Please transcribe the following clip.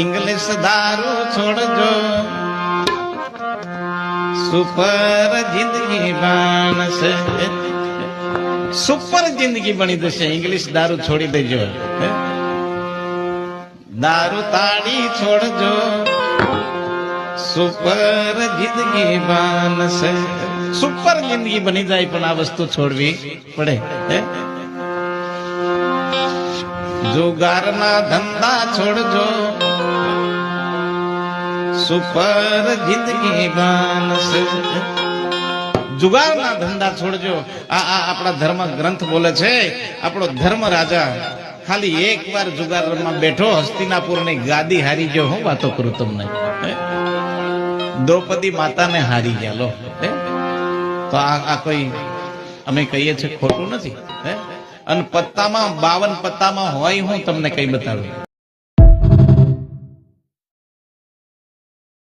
English दारू छोड़जो super जिंदगी Banse super जिंदगी बनी जशे इंग्लिश दारू छोड़ी देजो दारू ताड़ी छोड़जो सुपर जिंदगी बनसे सुपर जिंदगी बनी जाए पण आ वस्तु छोड़वी पड़े जुगारना धंधा छोड़जो सुपर जिंदगी बनसे जुगाરના ધંધા છોડજો આ આપણા ધર્મ ગ્રંથ બોલે છે આપણો ધર્મ રાજા ખાલી એકવાર જુગારમાં બેઠો હસ્તિનાપુરની ગાદી હારી ગયો હું વાતો કરું તમને દ્રૌપદી માતાને હારી ગયા લો તો આ કોઈ અમે કહીએ છીએ ખોટું નથી અને પત્તામાં 52 પત્તામાં હોય હું તમને કઈ બતાવું